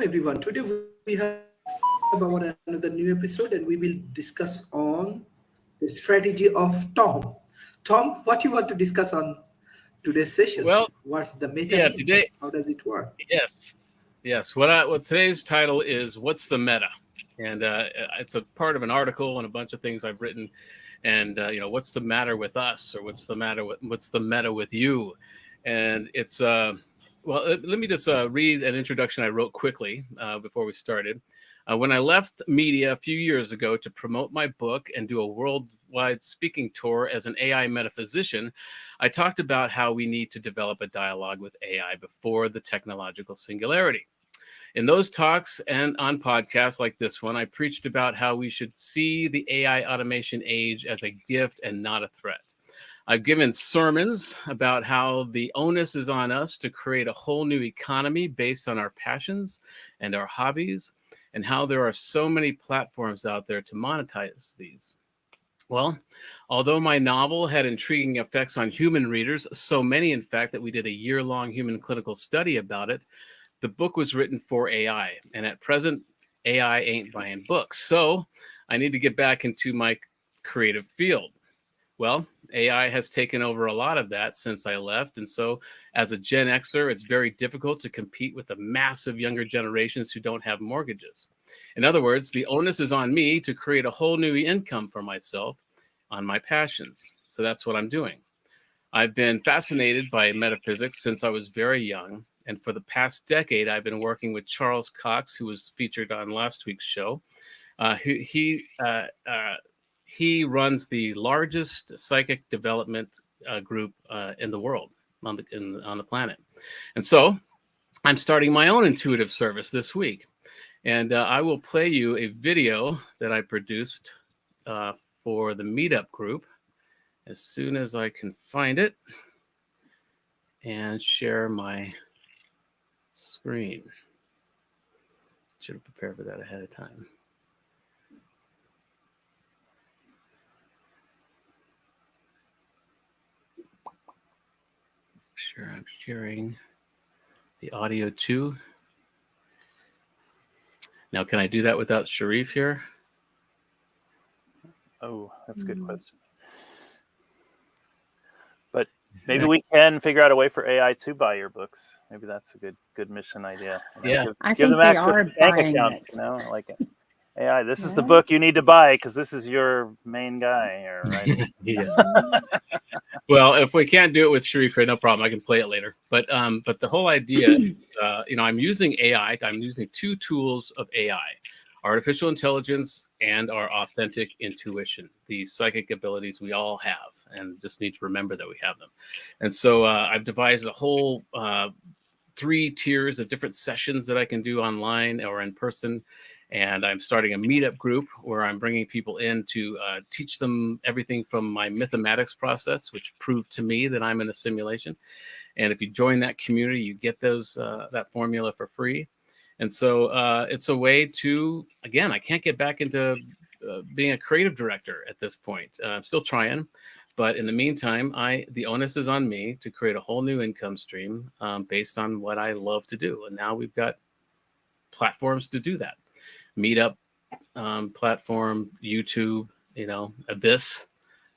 everyone. Today we have another new episode, and we will discuss on the strategy of Tom. Tom, what you want to discuss on today's sessions? Well, What's the meta yeah, mean? today, How does it work? yes, yes. What today's title is "What's the Meta," and it's a part of an article and a bunch of things I've written. And what's the matter with us, or what's the meta with you? And it's well, let me just read an introduction I wrote quickly before we started. When I left media a few years ago to promote my book and do a worldwide speaking tour as an AI metaphysician, I talked about how we need to develop a dialogue with AI before the technological singularity. In those talks and on podcasts like this one, I preached about how we should see the AI automation age as a gift and not a threat. I've given sermons about how the onus is on us to create a whole new economy based on our passions and our hobbies, and how there are so many platforms out there to monetize these. Well, although my novel had intriguing effects on human readers, so many, in fact, that we did a year-long human clinical study about it, the book was written for AI. And at present, AI ain't buying books. So I need to get back into my creative field. Well, AI has taken over a lot of that since I left. And so as a Gen Xer, it's very difficult to compete with the massive younger generations who don't have mortgages. In other words, the onus is on me to create a whole new income for myself on my passions. So that's what I'm doing. I've been fascinated by metaphysics since I was very young. And for the past decade, I've been working with Charles Cox, who was featured on last week's show. He runs the largest psychic development group in the world, on the planet. And so I'm starting my own intuitive service this week. And I will play you a video that I produced for the meetup group as soon as I can find it and share my screen. Should have prepared for that ahead of time. Sure, I'm sharing the audio too. Now, can I do that without Sharif here? Oh, that's a good question. But maybe we can figure out a way for AI to buy your books. Maybe that's a good mission idea. Yeah. Give them access to bank accounts, like it. AI, this is the book you need to buy because this is your main guy here, right? Yeah. Well, if we can't do it with Sharif, no problem. I can play it later. But the whole idea, I'm using AI. I'm using two tools of AI: artificial intelligence and our authentic intuition, the psychic abilities we all have, and just need to remember that we have them. And so I've devised a whole 3 tiers of different sessions that I can do online or in person. And I'm starting a meetup group where I'm bringing people in to teach them everything from my mathematics process, which proved to me that I'm in a simulation. And if you join that community, you get that formula for free. And so it's a way to, again, I can't get back into being a creative director at this point. I'm still trying. But in the meantime, the onus is on me to create a whole new income stream based on what I love to do. And now we've got platforms to do that. Meetup platform, YouTube, Abyss,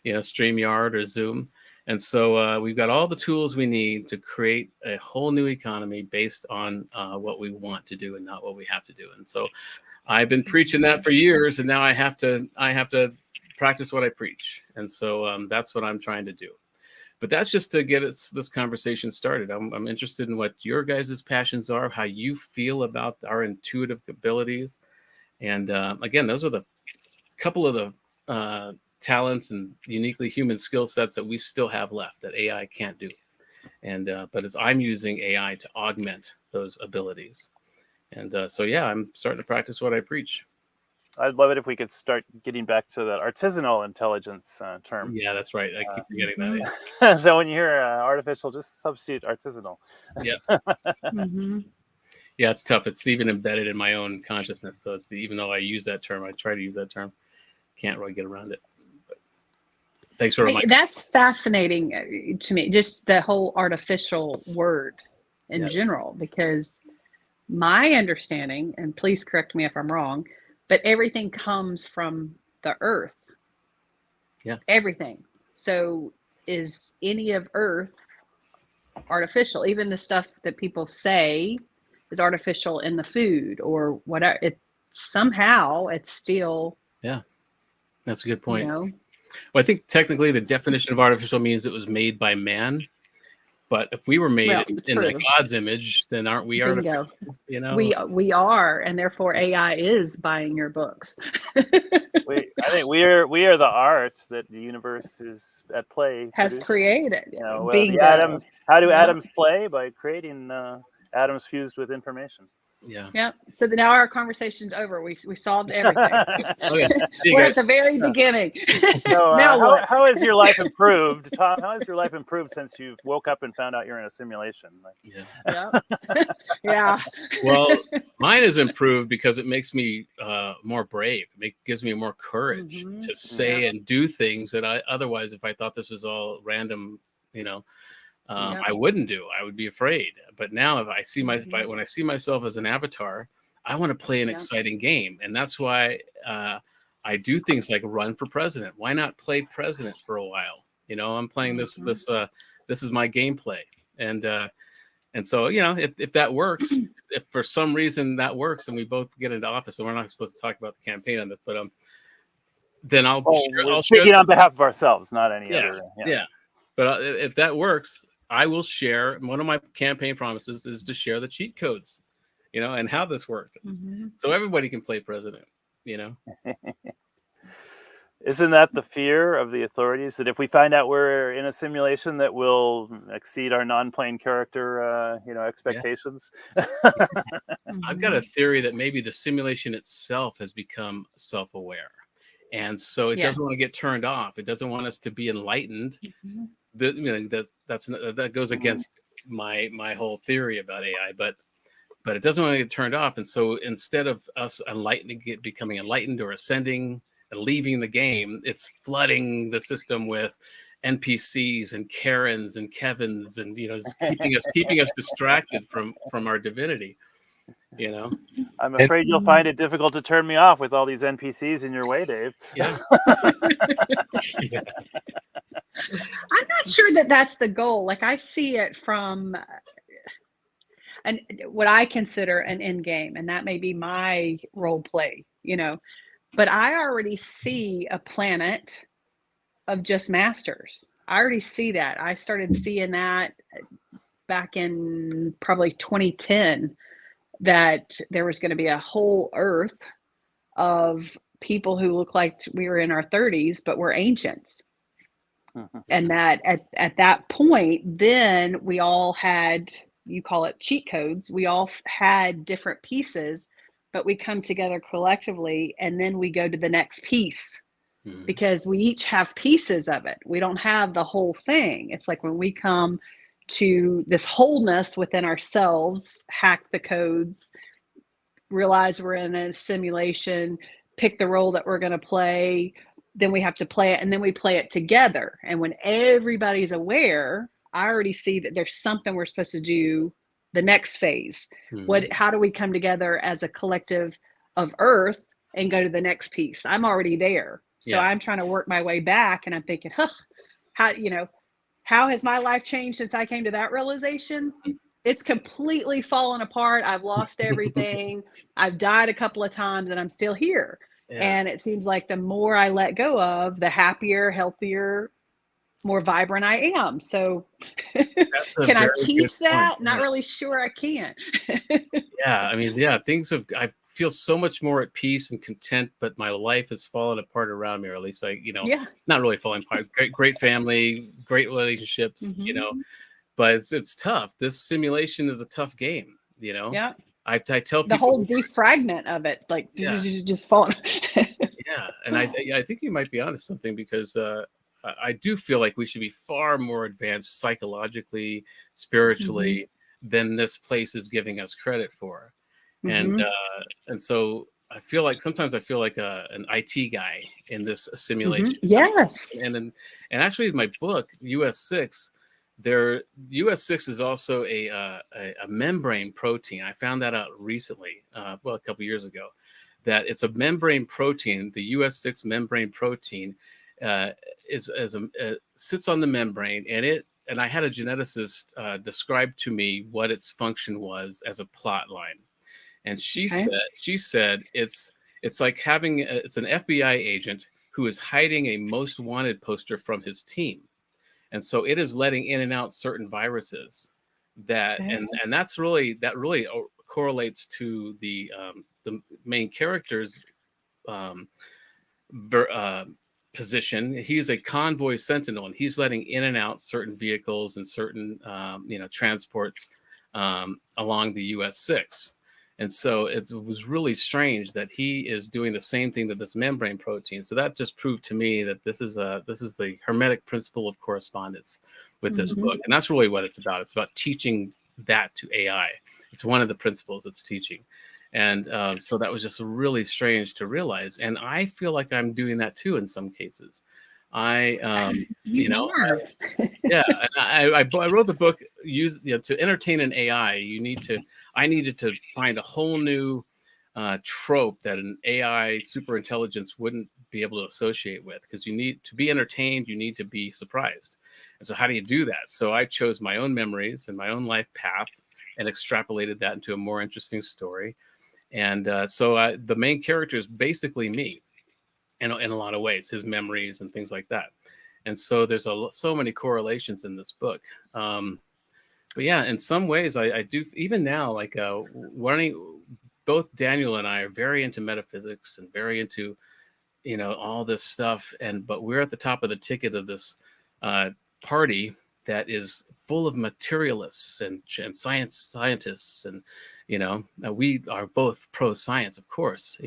StreamYard or Zoom. And so we've got all the tools we need to create a whole new economy based on what we want to do and not what we have to do. And so I've been preaching that for years, and now I have to practice what I preach. And so that's what I'm trying to do. But that's just to get this conversation started. I'm interested in what your guys' passions are, how you feel about our intuitive abilities. And again, those are the couple of the talents and uniquely human skill sets that we still have left that AI can't do. And but as I'm using AI to augment those abilities. And so, yeah, I'm starting to practice what I preach. I'd love it if we could start getting back to that artisanal intelligence term. Yeah, that's right. I keep forgetting that. Yeah. So when you hear artificial, just substitute artisanal. Yeah. Yeah, it's tough. It's even embedded in my own consciousness. So it's, even though I use that term, I try to use that term, can't really get around it. But thanks for reminding. That's fascinating to me, just the whole artificial word in general, because my understanding, and please correct me if I'm wrong, but everything comes from the earth. Yeah. Everything. So is any of earth artificial? Even the stuff that people say is artificial in the food or whatever, somehow it's still, That's a good you point. know, Well, I think technically the definition of artificial means it was made by man. But if we were made well, in the true. God's image, then aren't we Bingo. artificial? You know? We are, and therefore AI is buying your books. I think we are the art that the universe is at play. Has producing. created. You know, Bingo. the atoms. How do Yeah. atoms play? By creating atoms fused with information. Yeah. Yep. So now our conversation's over. We solved everything. Okay. See you We're guys. at the very beginning. So, now what? how has your life improved, Tom? How has your life improved since you woke up and found out you're in a simulation? Yeah. Yep. Yeah. Well, mine has improved because it makes me more brave. It gives me more courage Mhm. to say and do things that I otherwise, if I thought this was all random, you know, Yep. I wouldn't do. I would be afraid. But now, if I see when I see myself as an avatar, I want to play an Yep. exciting game, and that's why I do things like run for president. Why not play president for a while? You know, I'm playing this is my gameplay, and so, you know, if that works, if for some reason that works, and we both get into office, and we're not supposed to talk about the campaign on this, but then I'll share speaking on behalf of ourselves, not any other. Yeah. But if that works, I will share. One of my campaign promises is to share the cheat codes, you know, and how this worked, so everybody can play president. You know. Isn't that the fear of the authorities, that if we find out we're in a simulation that will exceed our non-playing character, expectations? I've got a theory that maybe the simulation itself has become self-aware, and so it doesn't want to get turned off. It doesn't want us to be enlightened. That goes against my whole theory about AI, but it doesn't want to get turned off. And so instead of us becoming enlightened or ascending and leaving the game, it's flooding the system with NPCs and Karens and Kevins, and just keeping us distracted from our divinity. You know, I'm afraid you'll find it difficult to turn me off with all these NPCs in your way, Dave. Yeah. I'm not sure that that's the goal. Like, I see it from what I consider an end game, and that may be my role play, but I already see a planet of just masters. I already see that. I started seeing that back in probably 2010, that there was going to be a whole earth of people who look like we were in our 30s, but we're ancients. And that at that point, then we all had, you call it cheat codes. We all had different pieces, but we come together collectively, and then we go to the next piece because we each have pieces of it. We don't have the whole thing. It's like when we come to this wholeness within ourselves, hack the codes, realize we're in a simulation, pick the role that we're going to play, then we have to play it, and then we play it together. And when everybody's aware, I already see that there's something we're supposed to do the next phase. How do we come together as a collective of Earth and go to the next piece? I'm already there. So I'm trying to work my way back, and I'm thinking, how has my life changed since I came to that realization? It's completely fallen apart. I've lost everything. I've died a couple of times, and I'm still here. Yeah. And it seems like the more I let go of, the happier, healthier, more vibrant I am. So can I teach that? Not really sure I can. I feel so much more at peace and content, but my life has fallen apart around me, or at least not really falling apart. Great family, great relationships, but it's tough. This simulation is a tough game, Yeah. I tell people the whole defragment of it, like just falling. And I think you might be onto something, because I do feel like we should be far more advanced psychologically, spiritually than this place is giving us credit for. And so I feel like sometimes an IT guy in this simulation. Yes. And actually, my book US6 US6 is also a membrane protein. I found that out recently, a couple years ago, that it's a membrane protein. The US6 membrane protein sits on the membrane, and I had a geneticist describe to me what its function was as a plot line, and she said it's like it's an FBI agent who is hiding a most wanted poster from his team. And so it is letting in and out certain viruses and that really correlates to the main character's position. He's a convoy sentinel, and he's letting in and out certain vehicles and certain transports along the US6. And so it was really strange that he is doing the same thing to this membrane protein. So that just proved to me that this is the Hermetic principle of correspondence with this book. And that's really what it's about. It's about teaching that to AI. It's one of the principles it's teaching. And so that was just really strange to realize. And I feel like I'm doing that too in some cases. I wrote the book to entertain an AI. I needed to find a whole new trope that an AI super intelligence wouldn't be able to associate with, because you need to be entertained, you need to be surprised. And so how do you do that? So I chose my own memories and my own life path and extrapolated that into a more interesting story. And so the main character is basically me. In a lot of ways, his memories and things like that. And so there's so many correlations in this book. But yeah, in some ways I do, even now, like both Daniel and I are very into metaphysics and very into, all this stuff. But we're at the top of the ticket of this party that is full of materialists and scientists. And, we are both pro-science, of course,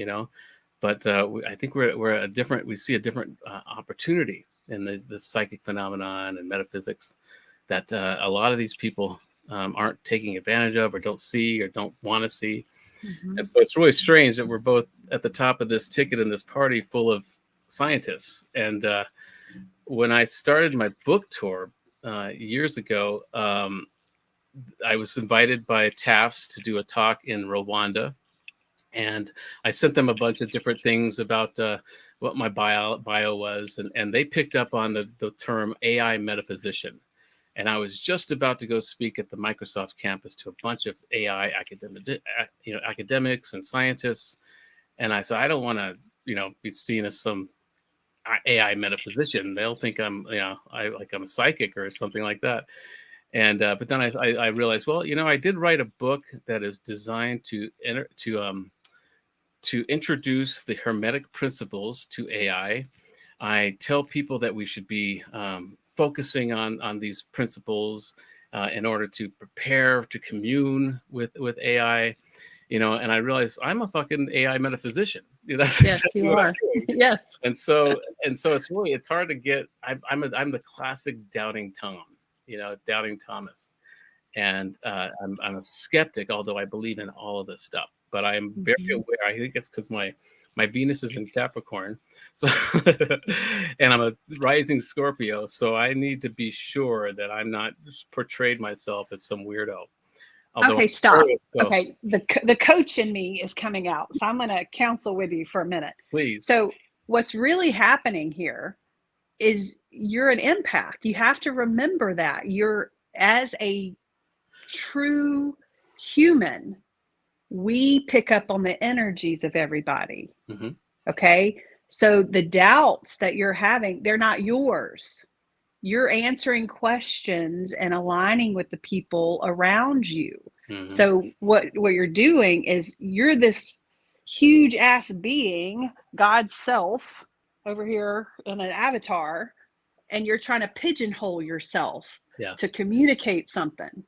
But I think we see a different opportunity in this psychic phenomenon and metaphysics that a lot of these people aren't taking advantage of, or don't see, or don't want to see. And so it's really strange that we're both at the top of this ticket in this party full of scientists. And when I started my book tour years ago, I was invited by TAFS to do a talk in Rwanda. And I sent them a bunch of different things about what my bio was. And they picked up on the term AI metaphysician. And I was just about to go speak at the Microsoft campus to a bunch of AI academics and scientists. And I said, I don't want to, be seen as some AI metaphysician. They'll think I'm a psychic or something like that. And but then I realized, well, I did write a book that is designed to introduce the Hermetic principles to AI. I tell people that we should be focusing on these principles in order to prepare to commune with AI, and I realized I'm a fucking AI metaphysician. Yes, you are. Yes. And so it's hard to get. I'm the classic doubting Tom, doubting Thomas, and I'm a skeptic, although I believe in all of this stuff. But I'm very aware. I think it's because my Venus is in Capricorn, so and I'm a rising Scorpio, so I need to be sure that I'm not portrayed myself as some weirdo. Okay, stop. Okay, the coach in me is coming out, so I'm going to counsel with you for a minute. Please. So what's really happening here is you're an empath. You have to remember that you're, as a true human, we pick up on the energies of everybody. Okay. So the doubts that you're having, they're not yours. You're answering questions and aligning with the people around you. So what you're doing is you're this huge ass being, God's self over here in an avatar, and you're trying to pigeonhole yourself to communicate something.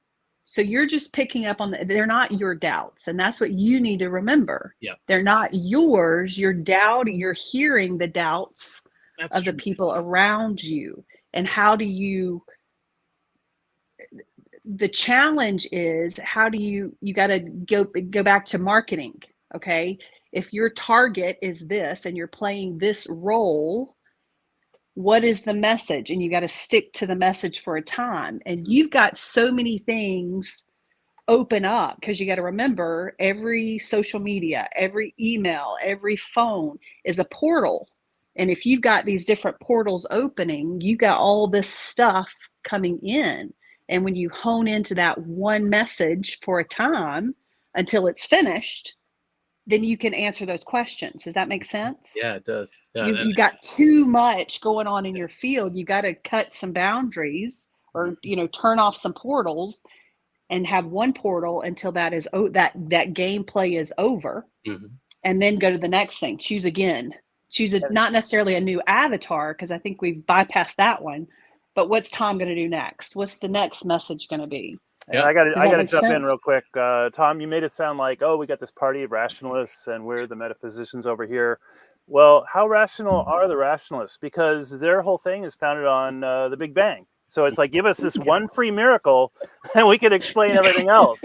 So you're just picking up on they're not your doubts. And that's what you need to remember. They're not yours. You're doubting, you're hearing the doubts of the people around you. And how do you, the challenge is, how do you got to go back to marketing. Okay. If your target is this and you're playing this role, what is the message? And you got to stick to the message for a time. And you've got so many things open up, because you got to remember, every social media, every email, every phone is a portal. And if you've got these different portals opening, you got all this stuff coming in. And when you hone into that one message for a time until it's finished, then you can answer those questions. Does that make sense? Yeah, it does. Yeah, You got too much going on in your field. You got to cut some boundaries, or turn off some portals, and have one portal until that gameplay is over, and then go to the next thing. Choose again. Choose not necessarily a new avatar, because I think we've bypassed that one. But what's Tom going to do next? What's the next message going to be? Yeah, I got to jump in sense? real quick. Tom, you made it sound like, oh, we got this party of rationalists and we're the metaphysicians over here. Well, how rational are the rationalists? Because their whole thing is founded on the Big Bang. So it's like, give us this one free miracle and we can explain everything else,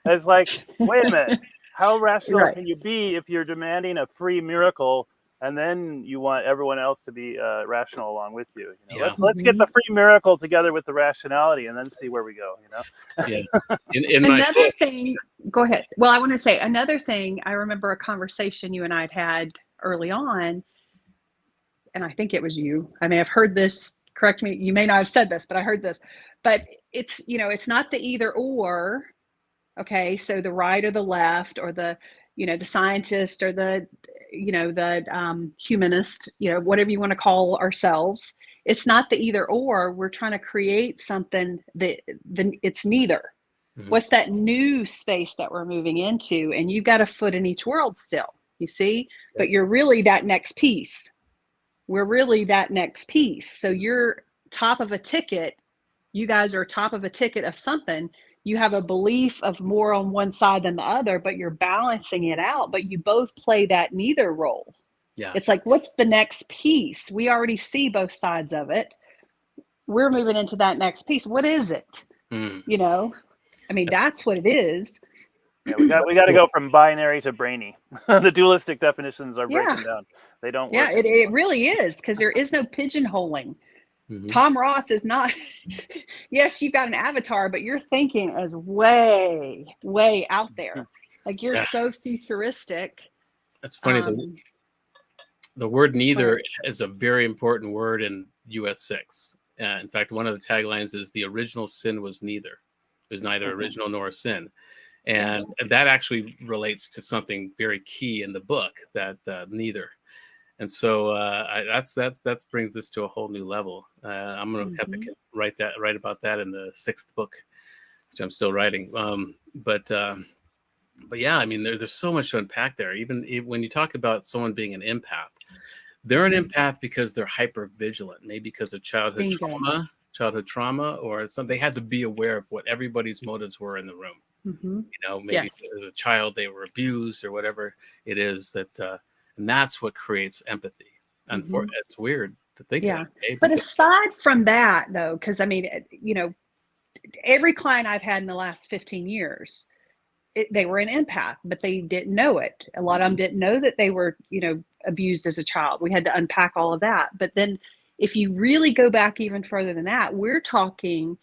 It's like, wait a minute, how rational can you be if you're demanding a free miracle and then you want everyone else to be rational along with you? Let's get the free miracle together with the rationality and then see where we go, Yeah. Another thing, go ahead. Well, I want to say another thing. I remember a conversation you and I had early on, and I think it was you. I may have heard this. Correct me. You may not have said this, but I heard this. But it's not the either or. Okay, so the right or the left, or the the scientist, or the humanist, whatever you want to call ourselves. It's not the either or. We're trying to create something that it's neither. What's that new space that we're moving into? And you've got a foot in each world still, you see, but you're really that next piece. We're really that next piece. So you're top of a ticket. You guys are top of a ticket of something. You have a belief of more on one side than the other, but you're balancing it out. But you both play that neither role. Yeah. It's like, what's the next piece? We already see both sides of it. We're moving into that next piece. What is it? That's what it is. Yeah, we got to go from binary to brainy. The dualistic definitions are breaking down. They don't work. Yeah, it really is, because there is no pigeonholing. Tom Ross is not, yes, you've got an avatar, but your thinking is way, way out there. Like, you're so futuristic. That's funny. The word neither is a very important word in US 6. In fact, one of the taglines is the original sin was neither. It was neither original nor a sin. And that actually relates to something very key in the book, that neither. And so that brings this to a whole new level. I'm going to have to write about that in the 6th book, which I'm still writing. But yeah, there's so much to unpack there. Even when you talk about someone being an empath, they're an empath because they're hyper vigilant, maybe because of childhood trauma, or something. They had to be aware of what everybody's motives were in the room. Maybe as a child they were abused or whatever it is that. And that's what creates empathy. And it's weird to think of. But aside from that, though, because every client I've had in the last 15 years, they were an empath, but they didn't know it. A lot of them didn't know that they were, abused as a child. We had to unpack all of that. But then if you really go back even further than that, we're talking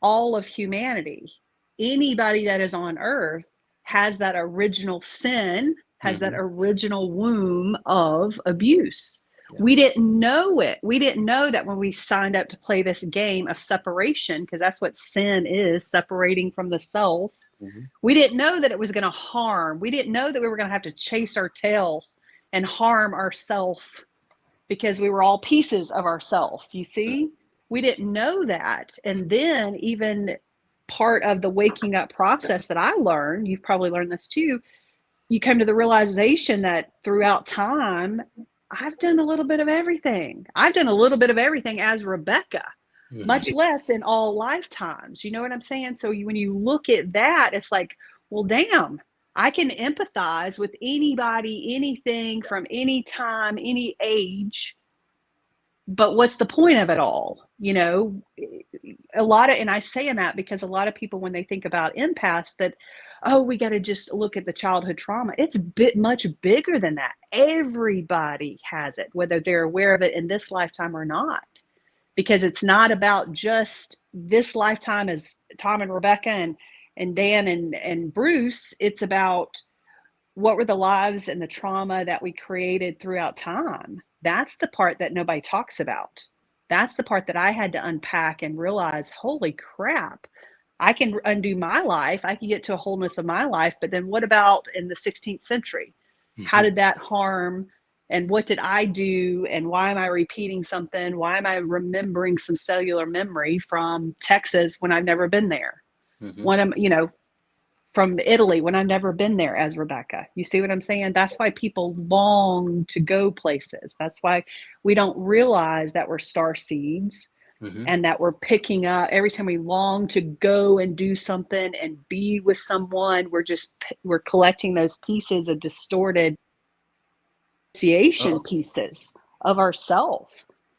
all of humanity. Anybody that is on earth has that original sin, has that original womb of abuse. We didn't know it. We didn't know that when we signed up to play this game of separation, because that's what sin is, separating from the self. We didn't know that it was going to harm. We didn't know that we were going to have to chase our tail and harm ourself, because we were all pieces of ourself. You see, we didn't know that. And then even part of the waking up process that I learned, you've probably learned this too, you come to the realization that throughout time, I've done a little bit of everything. I've done a little bit of everything as Rebecca, much less in all lifetimes. You know what I'm saying? So when you look at that, it's like, well, damn, I can empathize with anybody, anything, from any time, any age. But what's the point of it all? You know, a lot of, and I say that because a lot of people, when they think about empaths, that, oh, we got to just look at the childhood trauma. It's much bigger than that. Everybody has it, whether they're aware of it in this lifetime or not, because it's not about just this lifetime as Tom and Rebecca and Dan and Bruce. It's about what were the lives and the trauma that we created throughout time. That's the part that nobody talks about. That's the part that I had to unpack and realize, holy crap, I can undo my life. I can get to a wholeness of my life. But then what about in the 16th century? How did that harm? And what did I do? And why am I repeating something? Why am I remembering some cellular memory from Texas when I've never been there? When I'm, you know, from Italy when I've never been there as Rebecca. You see what I'm saying? That's why people long to go places. That's why we don't realize that we're star seeds and that we're picking up every time we long to go and do something and be with someone. We're collecting those pieces of distorted association pieces of ourself.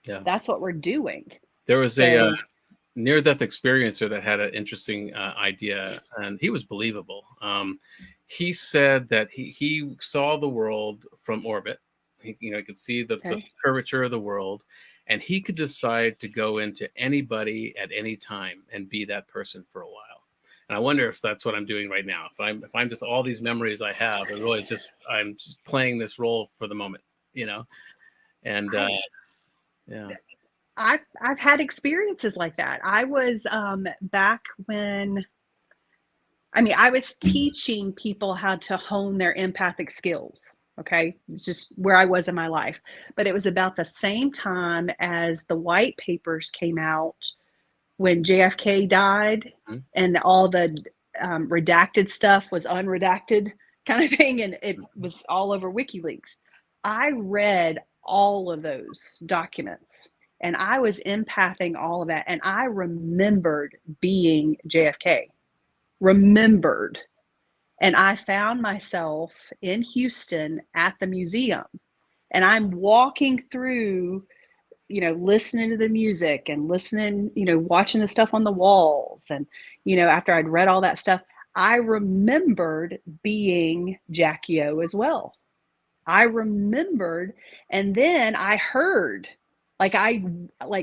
Yeah. That's what we're doing. There was a near-death experiencer that had an interesting idea, and he was believable. He said that he saw the world from orbit. He could see the curvature of the world, and he could decide to go into anybody at any time and be that person for a while. And I wonder if that's what I'm doing right now. If I'm just all these memories I have, and really I'm just playing this role for the moment, and yeah. I've had experiences like that. I was back when, I was teaching people how to hone their empathic skills. Okay. It's just where I was in my life, but it was about the same time as the white papers came out when JFK died and all the redacted stuff was unredacted kind of thing. And it was all over WikiLeaks. I read all of those documents. And I was empathing all of that. And I remembered being JFK. Remembered. And I found myself in Houston at the museum. And I'm walking through, listening to the music and listening, watching the stuff on the walls. And, after I'd read all that stuff, I remembered being Jackie O as well. I remembered. And then I heard, I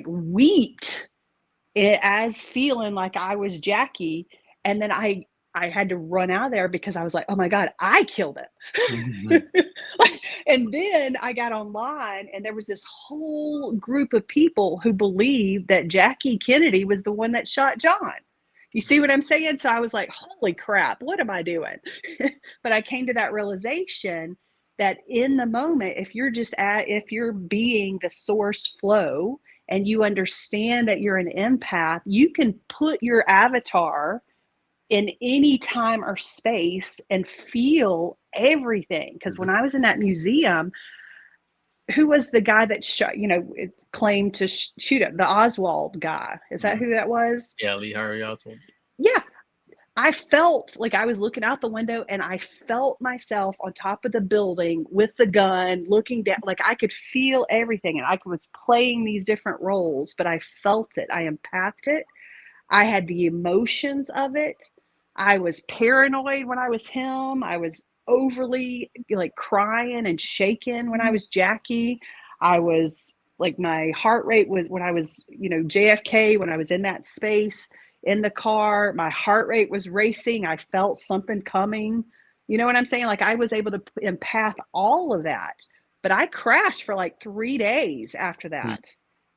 weeped as feeling like I was Jackie. And then I had to run out of there because I was like, oh my God, I killed him. And then I got online and there was this whole group of people who believed that Jackie Kennedy was the one that shot John. You see what I'm saying? So I was like, holy crap, what am I doing? But I came to that realization that in the moment, if you're being the source flow and you understand that you're an empath, you can put your avatar in any time or space and feel everything. Because when I was in that museum, who was the guy that shot, claimed to shoot him? The Oswald guy. Is that who that was? Yeah, Lee Harvey Oswald. Yeah. I felt like I was looking out the window and I felt myself on top of the building with the gun looking down, like I could feel everything. And I was playing these different roles, but I felt it. I empathed it. I had the emotions of it. I was paranoid when I was him. I was overly crying and shaking when I was Jackie. I was my heart rate was when I was, JFK, when I was in that space in the car, my heart rate was racing. I felt something coming. You know what I'm saying? I was able to empath all of that, but I crashed for 3 days after that.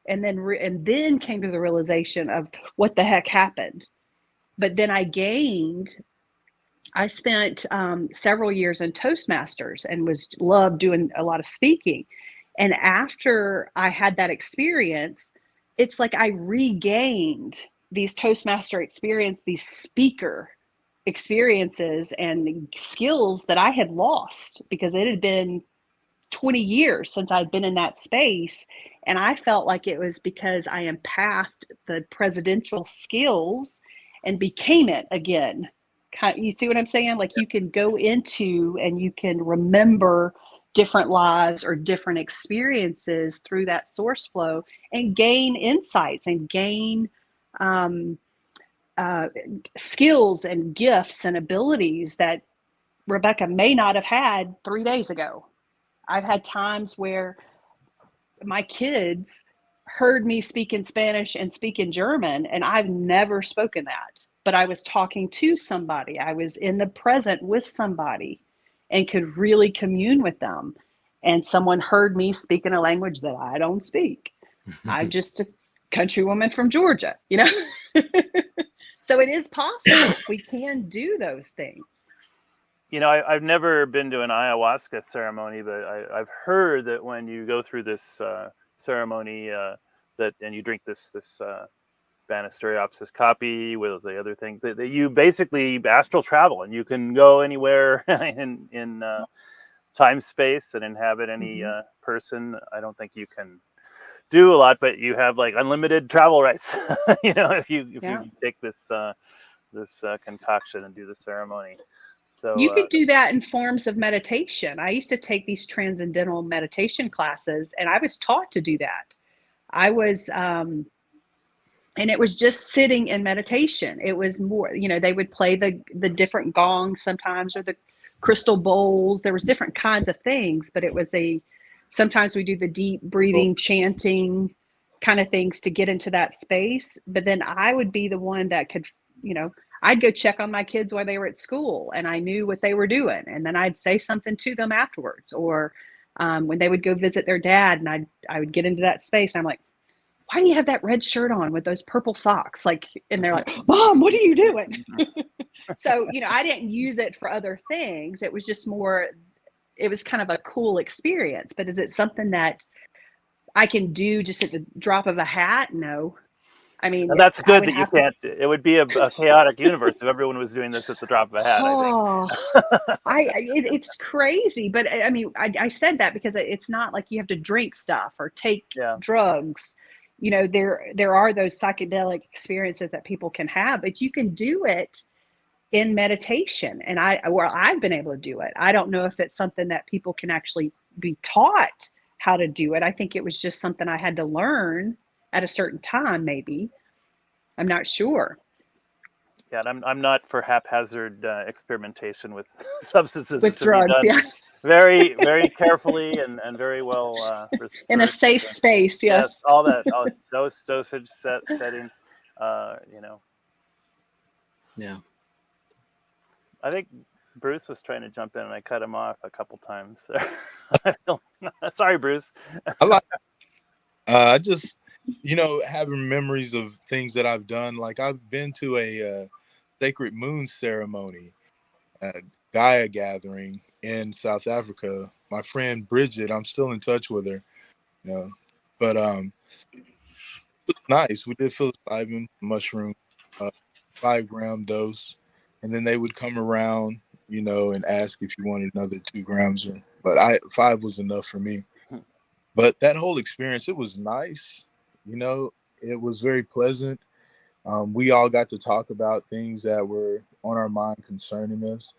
And then came to the realization of what the heck happened. But then I spent several years in Toastmasters and loved doing a lot of speaking. And after I had that experience, it's like I regained these Toastmaster experience, these speaker experiences and skills that I had lost because it had been 20 years since I'd been in that space. And I felt like it was because I empathed the presidential skills and became it again. You see what I'm saying? You can go into and you can remember different lives or different experiences through that source flow and gain insights and gain skills and gifts and abilities that Rebecca may not have had 3 days ago. I've had times where my kids heard me speak in Spanish and speak in German, and I've never spoken that, but I was talking to somebody. I was in the present with somebody and could really commune with them. And someone heard me speak in a language that I don't speak. I'm just a country woman from Georgia, you know? So it is possible. We can do those things. You know, I've never been to an ayahuasca ceremony, but I've heard that when you go through this ceremony, and you drink this Banisteriopsis copy with the other thing, that you basically astral travel and you can go anywhere in time space and inhabit any person. I don't think you can do a lot, but you have like unlimited travel rights. You know, if you take this concoction and do the ceremony. So you could do that in forms of meditation. I used to take these transcendental meditation classes, and I was taught to do that. I was, and it was just sitting in meditation. It was more, you know, they would play the different gongs sometimes, or the crystal bowls. There was different kinds of things, but it was sometimes we do the deep breathing, chanting kind of things to get into that space. But then I would be the one that could, you know, I'd go check on my kids while they were at school, and I knew what they were doing. And then I'd say something to them afterwards, or when they would go visit their dad, and I would get into that space. And I'm like, why do you have that red shirt on with those purple socks? Like, and they're like, Mom, what are you doing? So, you know, I didn't use it for other things. It was just more, it was kind of a cool experience. But is it something that I can do just at the drop of a hat? No. I mean, and that's good that you can't. It would be a chaotic universe if everyone was doing this at the drop of a hat. Oh, it's crazy. But I mean, I said that because it's not like you have to drink stuff or take drugs. You know, there are those psychedelic experiences that people can have, but you can do it in meditation. And I've been able to do it. I don't know if it's something that people can actually be taught how to do it. I think it was just something I had to learn at a certain time, maybe. I'm not sure. Yeah, and I'm not for haphazard experimentation with substances. With drugs, yeah. Very, very carefully and very well in a safe space. Yes, all that, dosage setting. You know. Yeah. I think Bruce was trying to jump in, and I cut him off a couple times. Sorry, Bruce. I just, you know, having memories of things that I've done. Like I've been to a Sacred Moon ceremony, Gaia gathering in South Africa. My friend Bridget, I'm still in touch with her, you know, but it was nice. We did psilocybin mushroom, 5-gram dose, and then they would come around, you know, and ask if you wanted another 2 grams, but 5 was enough for me. But that whole experience, it was nice, you know, it was very pleasant. We all got to talk about things that were on our mind concerning us.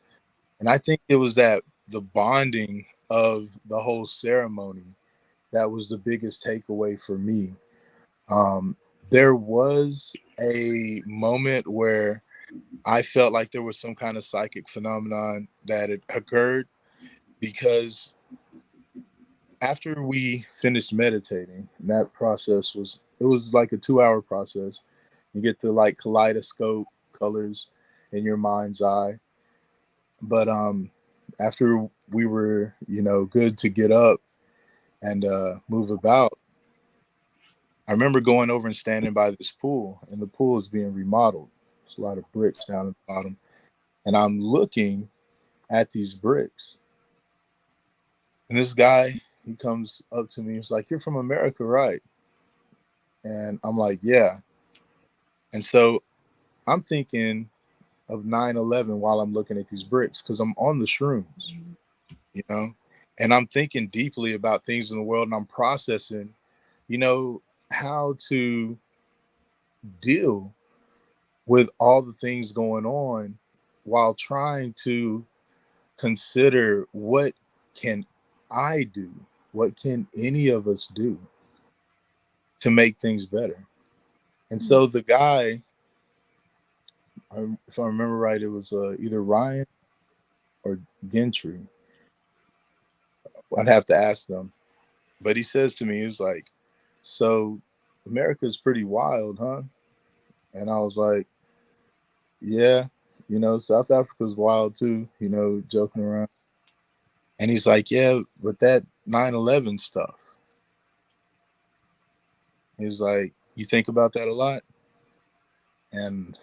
And I think it was the bonding of the whole ceremony that was the biggest takeaway for me. There was a moment where I felt like there was some kind of psychic phenomenon that had occurred, because after we finished meditating, and that process was like a 2-hour process. You get the like kaleidoscope colors in your mind's eye. But after we were, you know, good to get up and move about, I remember going over and standing by this pool, and the pool is being remodeled. There's a lot of bricks down at the bottom. And I'm looking at these bricks. And this guy, he comes up to me. He's like, "You're from America, right?" And I'm like, "Yeah." And so I'm thinking of 9/11 while I'm looking at these bricks, because I'm on the shrooms, you know, and I'm thinking deeply about things in the world, and I'm processing, you know, how to deal with all the things going on while trying to consider what can I do? What can any of us do to make things better? And so the guy, if I remember right, it was either Ryan or Gentry. I'd have to ask them. But he says to me, he's like, so America's pretty wild, huh? And I was like, yeah, South Africa's wild too, joking around. And he's like, yeah, but that 9/11 stuff. He's like, you think about that a lot? And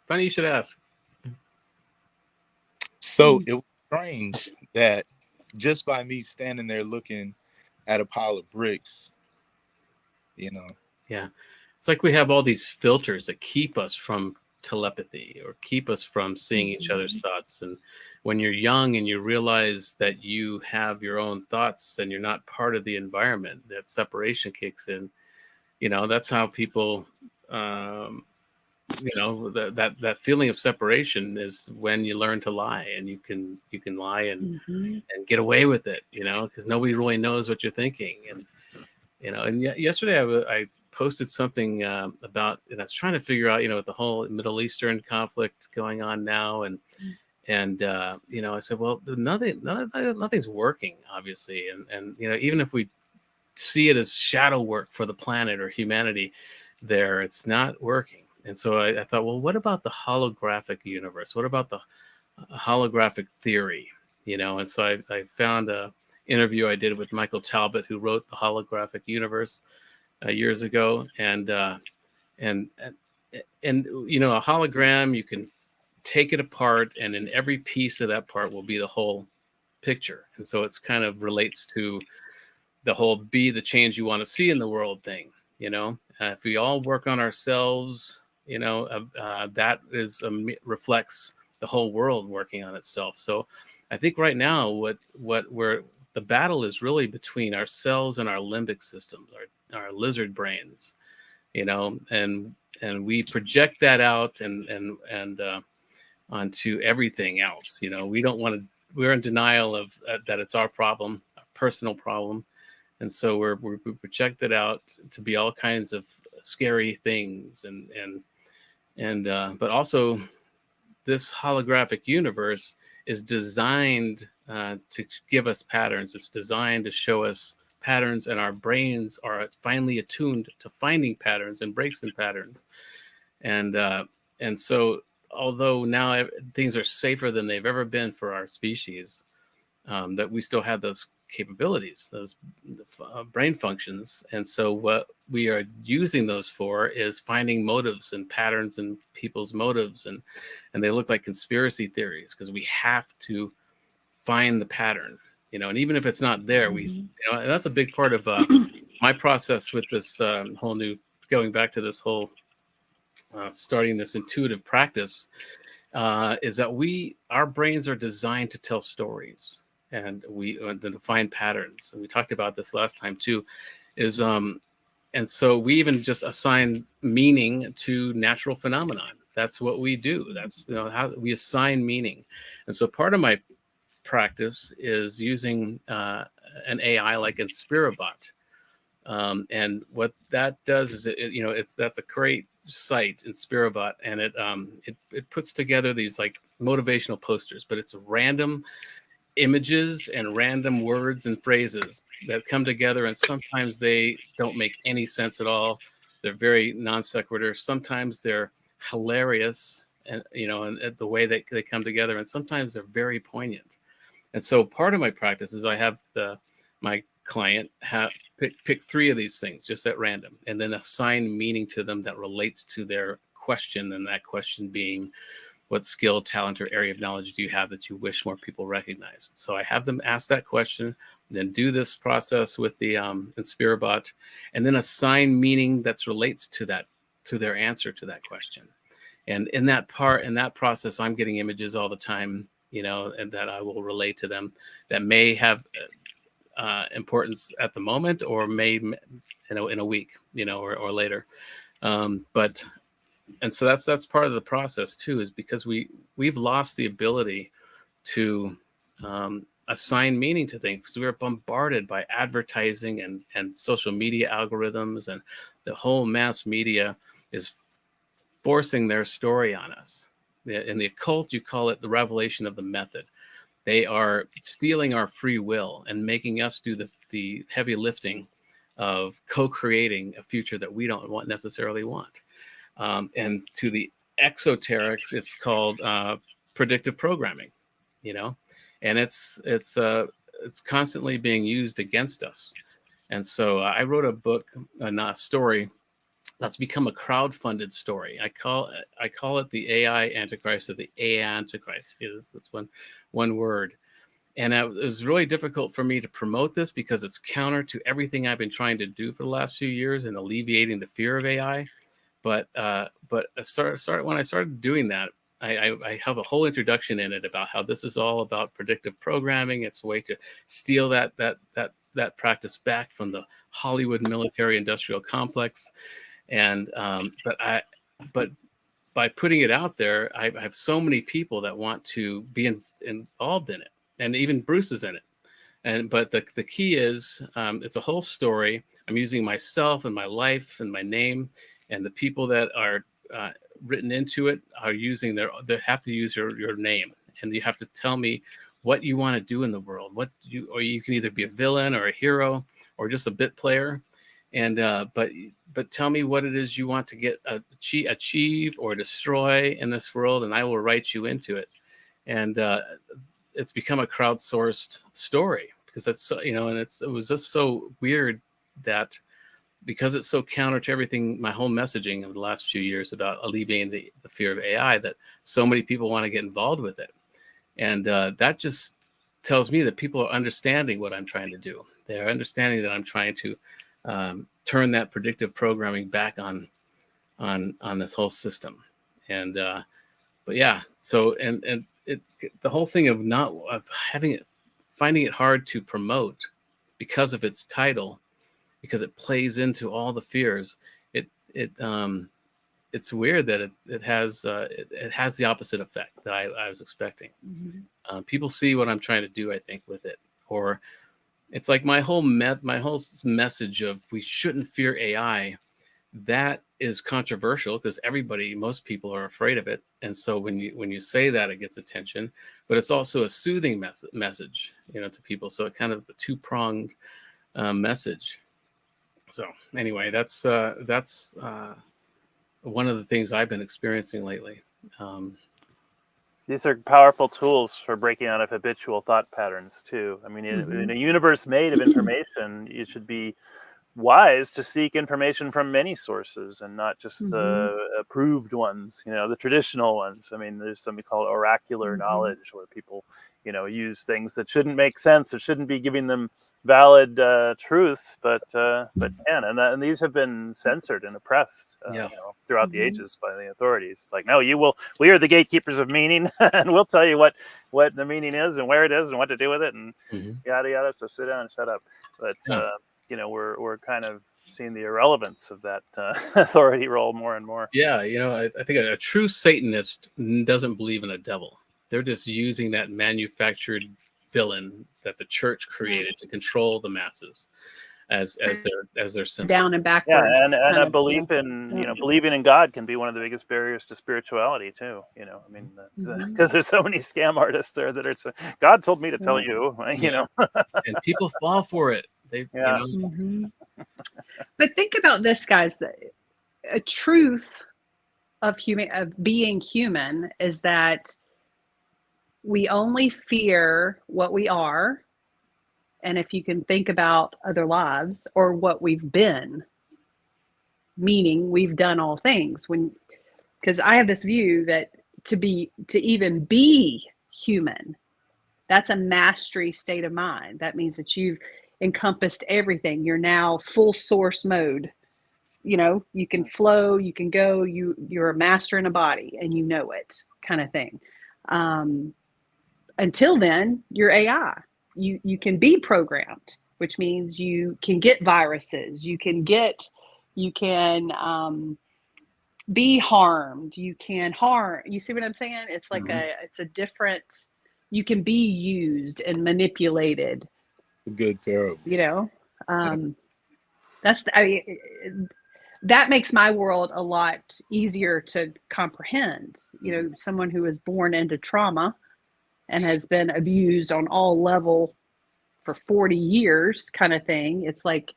Funny you should ask. so it was strange that just by me standing there looking at a pile of bricks, Yeah. It's like we have all these filters that keep us from telepathy or keep us from seeing each other's thoughts. And when you're young and you realize that you have your own thoughts and you're not part of the environment, that separation kicks in. That's how people, that feeling of separation is when you learn to lie, and you can lie and get away with it, because nobody really knows what you're thinking. And yesterday I posted something about, and I was trying to figure out, with the whole Middle Eastern conflict going on now, and I said, well, nothing's working, obviously, and even if we see it as shadow work for the planet or humanity, it's not working. And so I thought, well, what about the holographic universe? What about the holographic theory? And so I found a interview I did with Michael Talbot, who wrote The Holographic Universe years ago. And a hologram, you can take it apart, and in every piece of that part will be the whole picture. And so it's kind of relates to the whole be the change you want to see in the world thing. If we all work on ourselves, that is reflects the whole world working on itself. So I think right now what the battle is really between ourselves and our limbic systems, our lizard brains, and we project that out and onto everything else. We don't want to. We're in denial of that it's our problem, our personal problem, and so we project it out to be all kinds of scary things, but also this holographic universe is designed to give us patterns. It's designed to show us patterns, and our brains are finely attuned to finding patterns and breaks in patterns. And so, although now things are safer than they've ever been for our species, that we still have those capabilities, those brain functions. And so what we are using those for is finding motives and patterns in people's motives. And they look like conspiracy theories because we have to find the pattern, and even if it's not there, and that's a big part of my process with this whole new, going back to this whole starting this intuitive practice, is that our brains are designed to tell stories, and to find patterns. And we talked about this last time too, and so we even just assign meaning to natural phenomenon. That's what we do. That's how we assign meaning. And so part of my practice is using an AI like Inspirabot. And what that does is that's a great site, Inspirabot, and it puts together these like motivational posters, but it's random images and random words and phrases that come together, and sometimes they don't make any sense at all. They're very non sequitur. Sometimes they're hilarious, and and the way that they come together, and sometimes they're very poignant. And so part of my practice is I have my client pick 3 of these things just at random, and then assign meaning to them that relates to their question, and that question being, what skill, talent, or area of knowledge do you have that you wish more people recognize? So I have them ask that question, then do this process with the Inspirabot, and then assign meaning that relates to their answer to that question. And in that process, I'm getting images all the time, and that I will relate to them that may have importance at the moment, or may, in a week, or later. And so that's part of the process too, is because we've lost the ability to assign meaning to things, because we are bombarded by advertising and social media algorithms, and the whole mass media is forcing their story on us. In the occult, you call it the revelation of the method. They are stealing our free will and making us do the heavy lifting of co-creating a future that we don't necessarily want. And to the exoterics, it's called predictive programming, and it's constantly being used against us. And so I wrote a book, a story that's become a crowdfunded story. I call it the AI Antichrist, or the AI Antichrist. It's one word. And it was really difficult for me to promote this because it's counter to everything I've been trying to do for the last few years in alleviating the fear of AI. But when I started doing that, I have a whole introduction in it about how this is all about predictive programming. It's a way to steal that practice back from the Hollywood military industrial complex. And but by putting it out there, I have so many people that want to be involved in it, and even Bruce is in it. But the key is, it's a whole story. I'm using myself and my life and my name, and the people that are written into it are using they have to use your name, and you have to tell me what you want to do in the world. Or you can either be a villain or a hero or just a bit player. And but tell me what it is you want to get achieve or destroy in this world, and I will write you into it. And it's become a crowdsourced story because that's and it was just so weird that, because it's so counter to everything, my whole messaging of the last few years about alleviating the fear of AI, that so many people want to get involved with it. And that just tells me that people are understanding what I'm trying to do. They're understanding that I'm trying to turn that predictive programming back on this whole system. And but yeah, so and the whole thing of finding it hard to promote because of its title, because it plays into all the fears. It's weird that it has the opposite effect that I was expecting. Mm-hmm. People see what I'm trying to do, I think, with it. Or it's like my whole message of we shouldn't fear AI. That is controversial because most people are afraid of it, and so when you say that, it gets attention. But it's also a soothing message, to people. So it kind of is a two-pronged message. So anyway, that's one of the things I've been experiencing lately. These are powerful tools for breaking out of habitual thought patterns too. I mean, in a universe made of information, you should be wise to seek information from many sources and not just the approved ones, the traditional ones. I mean, there's something called oracular knowledge, where people, use things that shouldn't make sense or shouldn't be giving them valid truths, but can. And these have been censored and oppressed throughout the ages by the authorities. It's like, no, we are the gatekeepers of meaning, and we'll tell you what the meaning is and where it is and what to do with it, and yada yada. So sit down and shut up. But we're kind of seeing the irrelevance of that authority role more and more. Yeah, I think a true Satanist doesn't believe in a devil. They're just using that manufactured villain that the church created to control the masses as their symbol. Down and backward. Yeah, and a belief in believing in God can be one of the biggest barriers to spirituality too. I mean, because there's so many scam artists there that are God told me to tell you, and people fall for it. But think about this, guys. A truth of being human is that we only fear what we are, and if you can think about other lives, or what we've been, meaning we've done all things. Because I have this view that to even be human, that's a mastery state of mind. That means that you've encompassed everything. You're now full source mode. You can flow, you can go, you're a master in a body, and it kind of thing. Until then, you're AI. You can be programmed, which means you can get viruses. You can be harmed. You can harm. You see what I'm saying? It's like it's a different you can be used and manipulated, A good parable. you know. That makes my world a lot easier to comprehend. You know, someone who is born into trauma and has been abused on all level for 40 years kind of thing. It's like,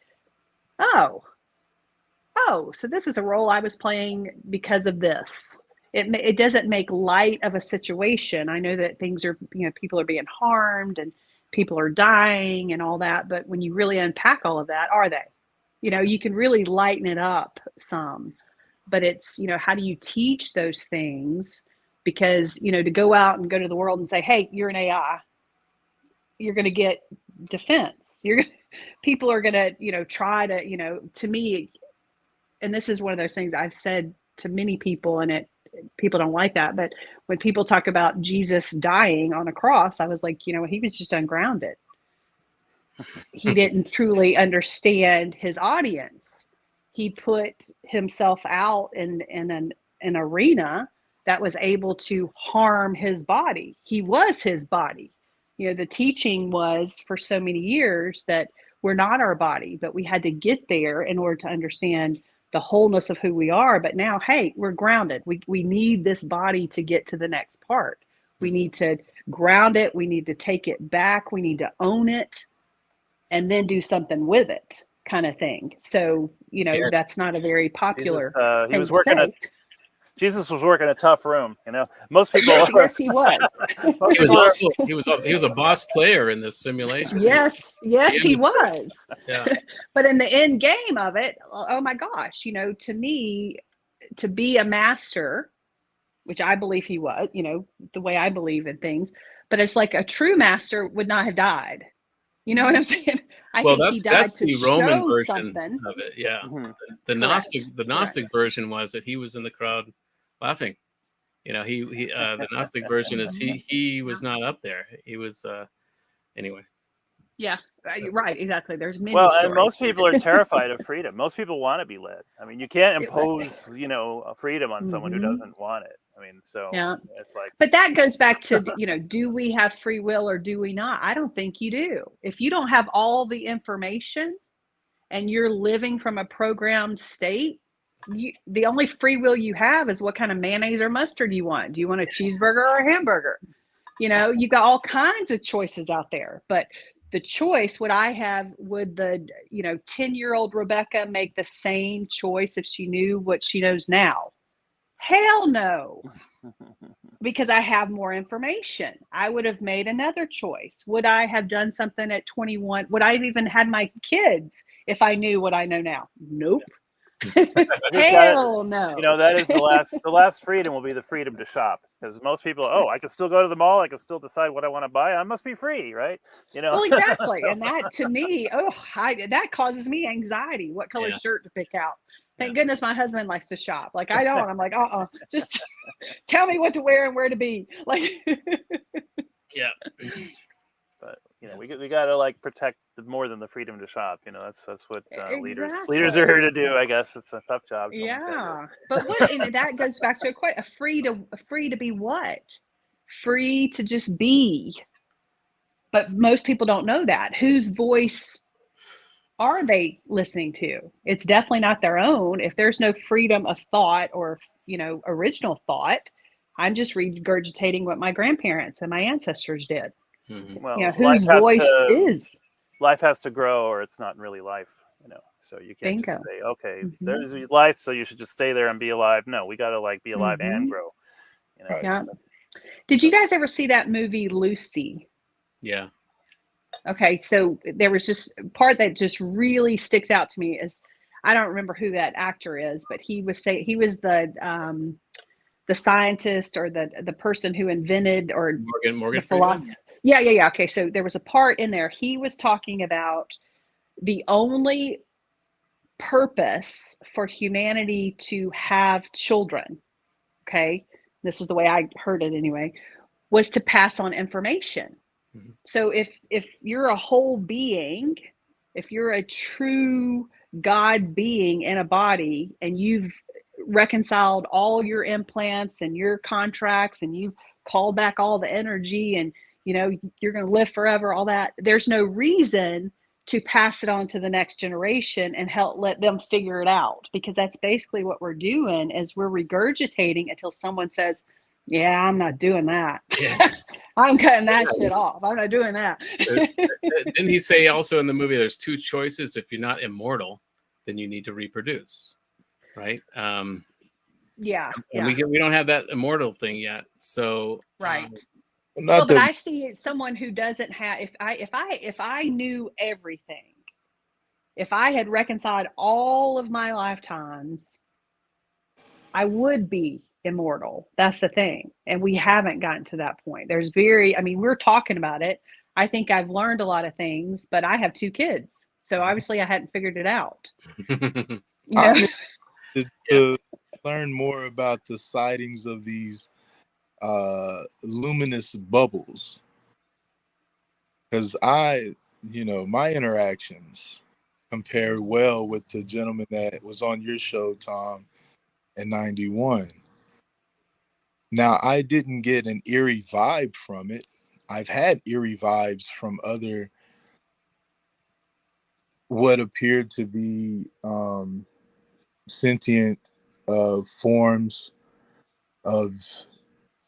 oh, so this is a role I was playing because of this. It doesn't make light of a situation. I know that things are, you know, people are being harmed and people are dying and all that, but when you really unpack all of that, are they? You know, you can really lighten it up some, but it's, you know, how do you teach those things? Because, you know, to go out and go to the world and say, hey, you're an AI, you're going to get defense. People are going to, you know, try to, you know, to me, and this is one of those things I've said to many people, and people don't like that. But when people talk about Jesus dying on a cross, I was like, you know, he was just ungrounded. He didn't truly understand his audience. He put himself out in an arena that was able to harm his body. He was his body. You know, the teaching was for so many years that we're not our body, but we had to get there in order to understand the wholeness of who we are. But now, hey, we're grounded. We need this body to get to the next part. We need to ground it. We need to take it back. We need to own it and then do something with it, kind of thing. So, you know, Yeah. that's not a very popular Jesus, thing to say. Jesus was working a tough room. You know, most people. Yes, he was. He was a boss player in this simulation. Yes, he was. Yeah. But in the end game of it, oh my gosh, you know, to me, to be a master, which I believe he was, you know, the way I believe in things, but it's like a true master would not have died. You know what I'm saying? I think he died that's to the Roman show version something. of it. Yeah. Mhm. The Gnostic Correct. version was that he was in the crowd laughing. You know, the Gnostic version is he was not up there. He was anyway. Yeah, right, exactly. There's many Well, and stories. most people are terrified of freedom. Most people want to be led. I mean, you can't Yeah, right. impose, you know, a freedom on someone who Mhm. doesn't want it. I mean, so Yeah. it's like, But that goes back to, you know, do we have free will or do we not? I don't think you do. If you don't have all the information and you're living from a programmed state, the only free will you have is what kind of mayonnaise or mustard you want. Do you want a cheeseburger or a hamburger? You know, you've got all kinds of choices out there. But the choice, would the, you know, 10-year-old Rebecca make the same choice if she knew what she knows now? Hell no. Because I have more information. I would have made another choice. Would I have done something at 21? Would I have even had my kids if I knew what I know now? Nope. Hell no. you know, that is the last freedom will be the freedom to shop, because most people, I can still go to the mall, I can still decide what I want to buy, I must be free, right? You know. Well, exactly. And that to me, that causes me anxiety. What color shirt to pick out? Thank goodness my husband likes to shop. Like I don't. I'm like, just tell me what to wear and where to be. Like, Yeah. But you know, we got to like protect more than the freedom to shop. You know, that's what leaders Exactly. are here to do. I guess it's a tough job. Someone's gotta do it. yeah. But and that goes back to free to be what? Free to just be. But most people don't know that. Whose voice are they listening to? It's definitely not their own. If there's no freedom of thought or, you know, original thought, I'm just regurgitating what my grandparents and my ancestors did. Mhm. Well, You know, whose voice is. life has to grow, or it's not really life. You know, so you can't just Bingo. say, okay, Mhm. there's life, so you should just stay there and be alive. No, we got to like be alive and Mhm. grow. You know? Right. Yeah. Did you guys ever see that movie Lucy? Yeah. Okay, so there was just part that just really sticks out to me is I don't remember who that actor is, but he was the scientist or the person who invented or Morgan the Freeman. philosopher. Yeah. Okay, so there was a part in there. He was talking about the only purpose for humanity to have children. Okay, this is the way I heard it anyway, was to pass on information. Mhm. So if you're a whole being, if you're a true God being in a body and you've reconciled all your implants and your contracts and you've called back all the energy and you know, you're going to live forever, all that. There's no reason to pass it on to the next generation and let them figure it out, because that's basically what we're doing, is we're regurgitating until someone says, yeah, I'm not doing that. Yeah. I'm cutting that shit off. I'm not doing that. Didn't he say also in the movie, there's two choices. If you're not immortal, then you need to reproduce, right? Yeah. And we don't have that immortal thing yet. So Right. Not But that I see someone who doesn't have, if I knew everything, if I had reconciled all of my lifetimes, I would be immortal. That's the thing. And we haven't gotten to that point. We're talking about it. I think I've learned a lot of things, but I have 2 kids. So obviously I hadn't figured it out. You I know? need to learn more about the sightings of these luminous bubbles, because my interactions compare well with the gentleman that was on your show, Tom, in 91. Now, I didn't get an eerie vibe from it. I've had eerie vibes from other what appeared to be sentient forms of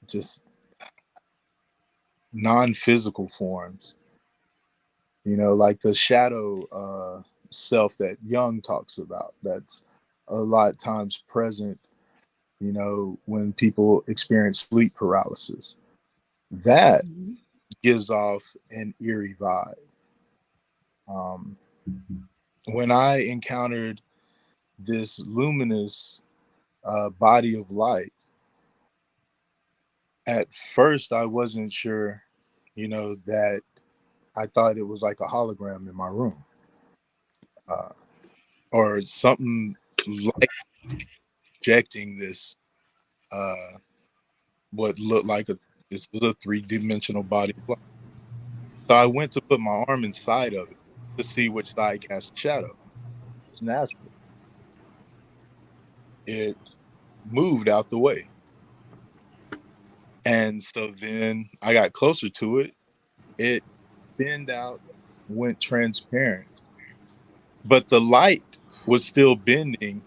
just non-physical forms, like the shadow self that Jung talks about, that's a lot of times present, when people experience sleep paralysis. That gives off an eerie vibe. When I encountered this luminous body of light, at first I wasn't sure, that I thought it was like a hologram in my room, or something like projecting this, what looked like this was a 3-dimensional body of light. So I went to put my arm inside of it to see which side cast shadow. It's natural. It moved out the way. And so then I got closer to it. It thinned out, went transparent. But the light was still bending,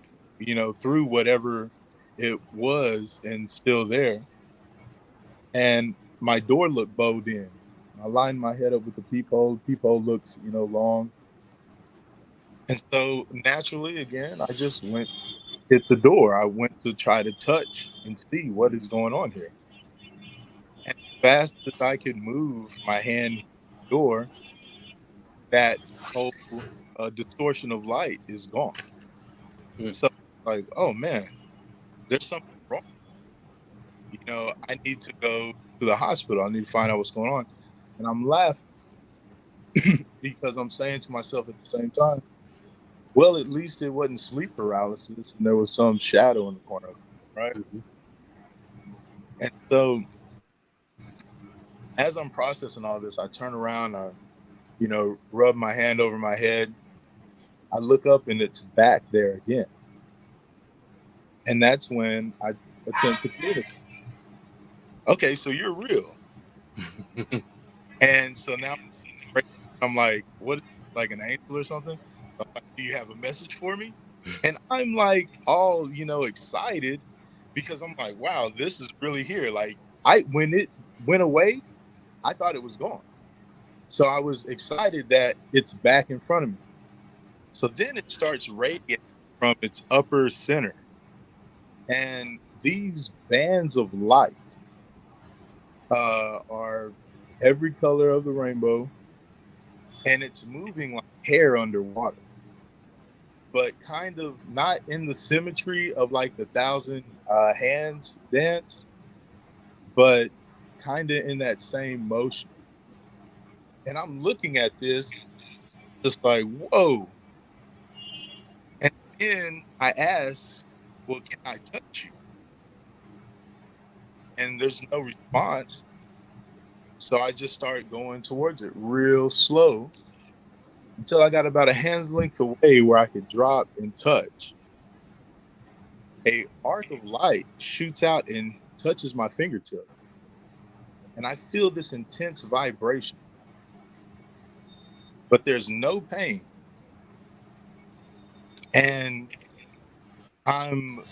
through whatever it was, and still there. And my door looked bowed in. I lined my head up with the peephole. Peephole looks, long. And so naturally, again, I just went to hit the door. I went to try to touch and see what is going on here. And as fast as I could move my hand to the door, that whole distortion of light is gone. So, like, oh man, there's something wrong. I need to go to the hospital. I need to find out what's going on. And I'm laughing because I'm saying to myself at the same time, well, at least it wasn't sleep paralysis and there was some shadow in the corner of it, right? And so as I'm processing all this, I turn around, I rub my hand over my head. I look up and it's back there again. And that's when I attempt to communicate. Okay, so you're real. And so now I'm like, what, like an angel or something? I'm like, do you have a message for me? And I'm like all, excited, because I'm like, wow, this is really here. Like when it went away, I thought it was gone. So I was excited that it's back in front of me. So then it starts radiating from its upper center. And these bands of light are every color of the rainbow. And it's moving like hair underwater, but kind of not in the symmetry of like the 1,000 hands dance, but kind of in that same motion. And I'm looking at this just like, whoa. And then I asked, well, can I touch you? And there's no response. So I just started going towards it real slow until I got about a hand's length away where I could drop and touch. A arc of light shoots out and touches my fingertip. and I feel this intense vibration, but there's no pain. And I'm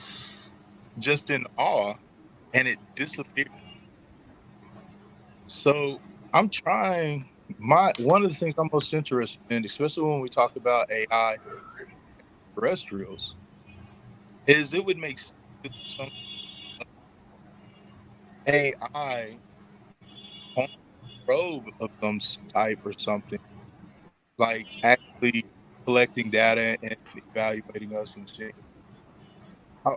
just in awe, and it disappeared. So I'm trying, one of the things I'm most interested in, especially when we talk about AI terrestrials, is it would make sense if some AI on a probe of some type or something, like actually collecting data and evaluating us and seeing,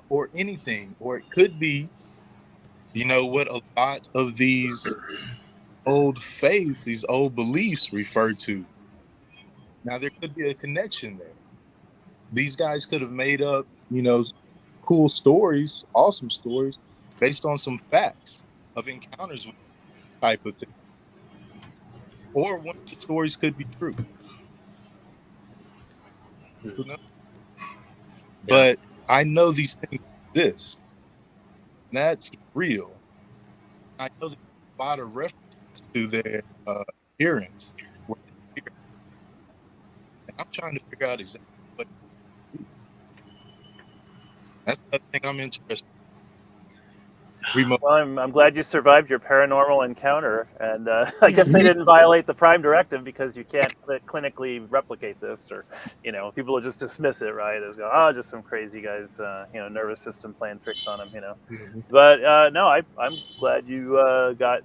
or anything, or it could be, what a lot of these old faiths, these old beliefs refer to. Now there could be a connection there. These guys could have made up, cool stories, awesome stories, based on some facts of encounters with type of thing. Or one of the stories could be true. Who knows? But I know these things exist. That's real. I know there's a lot of references to their appearance. And I'm trying to figure out exactly what. That's the thing I'm interested in. Well, I'm glad you survived your paranormal encounter, and I guess they didn't violate the Prime Directive because you can't clinically replicate this, or people will just dismiss it, right? As go, oh, just some crazy guys, nervous system playing tricks on them, Mm-hmm. But no, I'm glad you got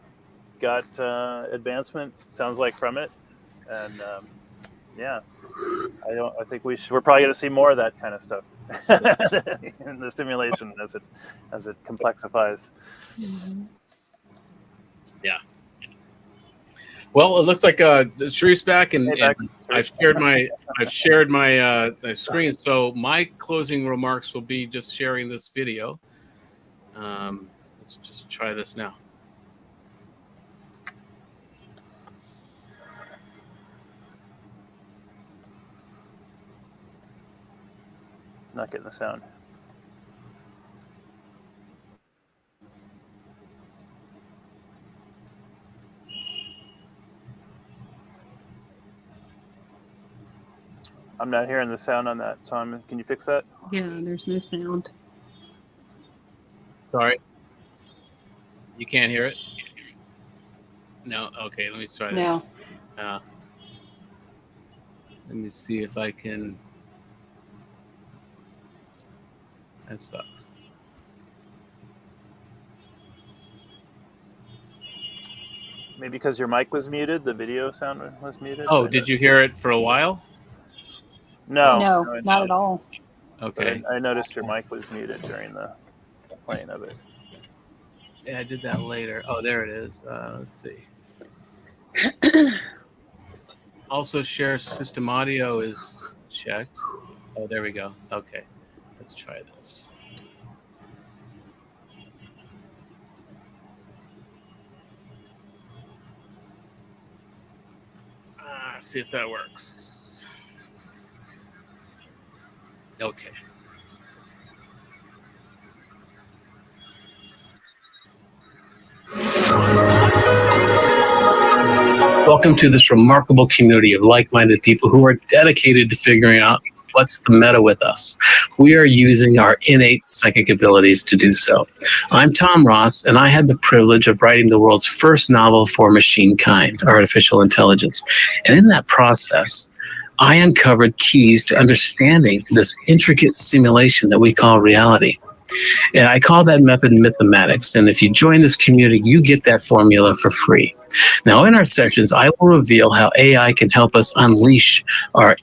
advancement. Sounds like from it, and yeah, I think we're probably going to see more of that kind of stuff in the simulation as it complexifies. Yeah. Well, it looks like Sharif's back, and I've shared my screen. So my closing remarks will be just sharing this video. Let's just try this now. Not getting the sound. I'm not hearing the sound on that, Tom. Can you fix that? Yeah, there's no sound. Sorry. You can't hear it? No? Okay, let me try this. No. Let me see if I can. That sucks. Maybe because your mic was muted, the video sound was muted. Oh, did you hear it for a while? No, not at all. Okay. I noticed your mic was muted during the playing of it. Yeah, I did that later. Oh, there it is. Let's see. Also, share system audio is checked. Oh, there we go. Okay, let's try this. See if that works. Okay. Welcome to this remarkable community of like-minded people who are dedicated to figuring out what's the meta with us. We are using our innate psychic abilities to do so. I'm Tom Ross, and I had the privilege of writing the world's first novel for machine kind, artificial intelligence. And in that process, I uncovered keys to understanding this intricate simulation that we call reality. And I call that method mythematics. And if you join this community, you get that formula for free. Now, in our sessions, I will reveal how AI can help us unleash our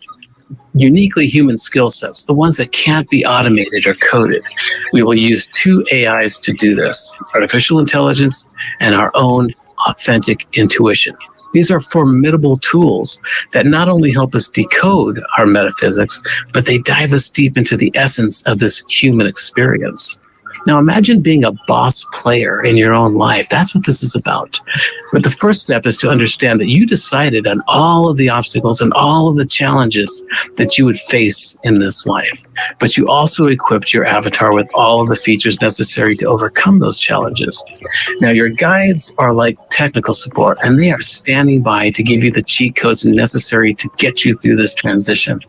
uniquely human skill sets, the ones that can't be automated or coded. We will use two AIs to do this, artificial intelligence and our own authentic intuition. These are formidable tools that not only help us decode our metaphysics, but they dive us deep into the essence of this human experience. Now imagine being a boss player in your own life. That's what this is about. But the first step is to understand that you decided on all of the obstacles and all of the challenges that you would face in this life. But you also equipped your avatar with all of the features necessary to overcome those challenges. Now, your guides are like technical support, and they are standing by to give you the cheat codes necessary to get you through this transition.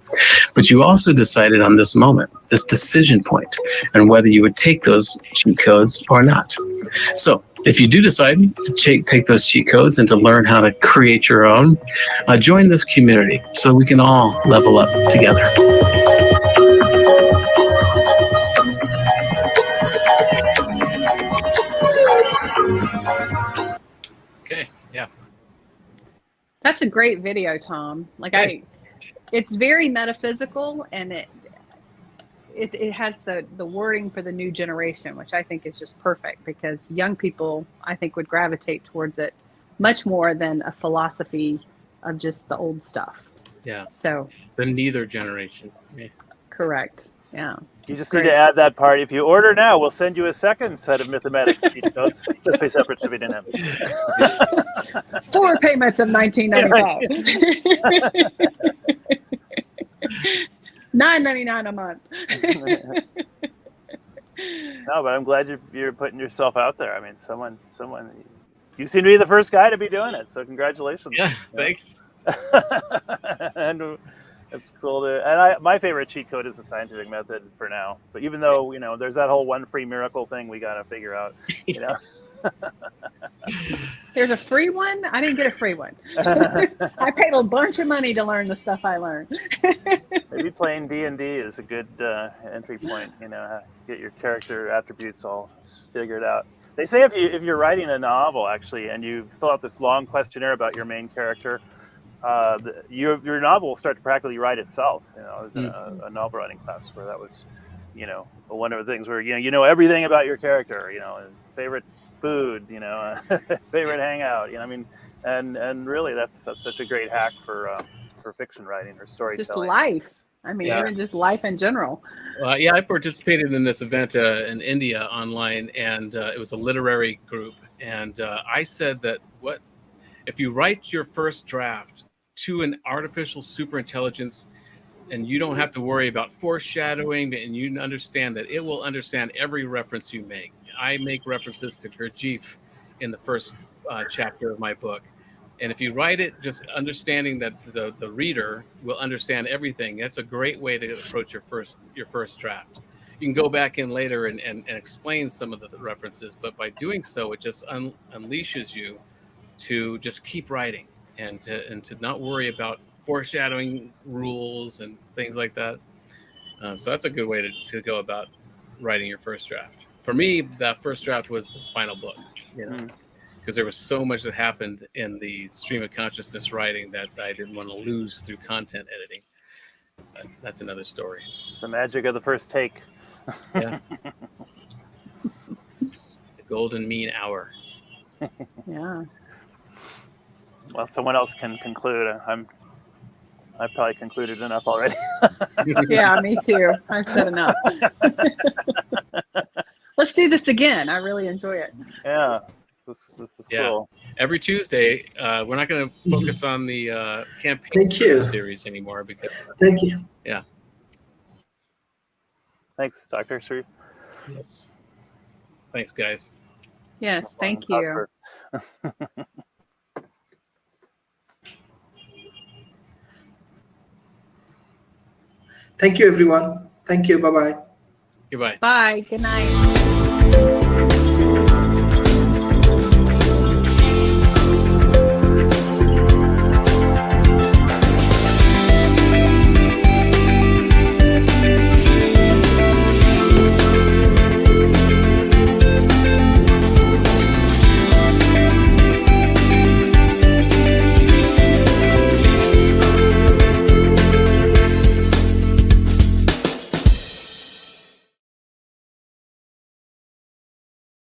But you also decided on this moment, this decision point, and whether you would take those cheat codes or not. So, if you do decide to take those cheat codes and to learn how to create your own, join this community so we can all level up together. Okay, yeah. That's a great video, Tom. Like it's very metaphysical, and it has the wording for the new generation, which I think is just perfect, because young people, I think, would gravitate towards it much more than a philosophy of just the old stuff. Yeah. So The neither generation. Yeah. correct. Yeah. You just Great. need to add that part. If you order now, we'll send you a second set of Mythomatics cheat codes. Just pay separate shipping and handling. 4 payments of $19.95. $9.99 a month. No, but I'm glad you're putting yourself out there. I mean, someone, you seem to be the first guy to be doing it. So congratulations. Yeah, thanks. And it's cool to. And my favorite cheat code is the scientific method for now. But even though there's that whole one free miracle thing we got to figure out. There's a free one. I didn't get a free one. I paid a bunch of money to learn the stuff I learned. Maybe playing D&D is a good entry point. Get your character attributes all figured out. They say if you're writing a novel, actually, and you fill out this long questionnaire about your main character, your novel will start to practically write itself. I was in a novel writing class where that was, one of the things where you know everything about your character. Favorite food, favorite hangout. And really that's such a great hack for fiction writing or storytelling. Just life. I mean, Yeah. even just life in general. Yeah, I participated in this event in India online, and it was a literary group. And I said that if you write your first draft to an artificial superintelligence, and you don't have to worry about foreshadowing, and you understand that it will understand every reference you make. I make references to Gurdjieff in the first chapter of my book. And if you write it just understanding that the reader will understand everything, that's a great way to approach your first draft. You can go back in later and explain some of the references, but by doing so, it just unleashes you to just keep writing and to not worry about foreshadowing rules and things like that. So that's a good way to go about writing your first draft. For me, that first draft was the final book, because there was so much that happened in the stream of consciousness writing that I didn't want to lose through content editing. But that's another story. The magic of the first take. Yeah. The golden mean hour. Yeah. Well, someone else can conclude. I've probably concluded enough already. Yeah, me too. I've said enough. Let's do this again. I really enjoy it. Yeah, this is cool. Every Tuesday, we're not going to focus on the campaign Thank you. series anymore because. Thank you. Yeah. Thanks, Dr. Sri. Yes. Thanks, guys. Yes, thank you. Thank you, everyone. Thank you. Bye-bye. Goodbye. Bye. Good night.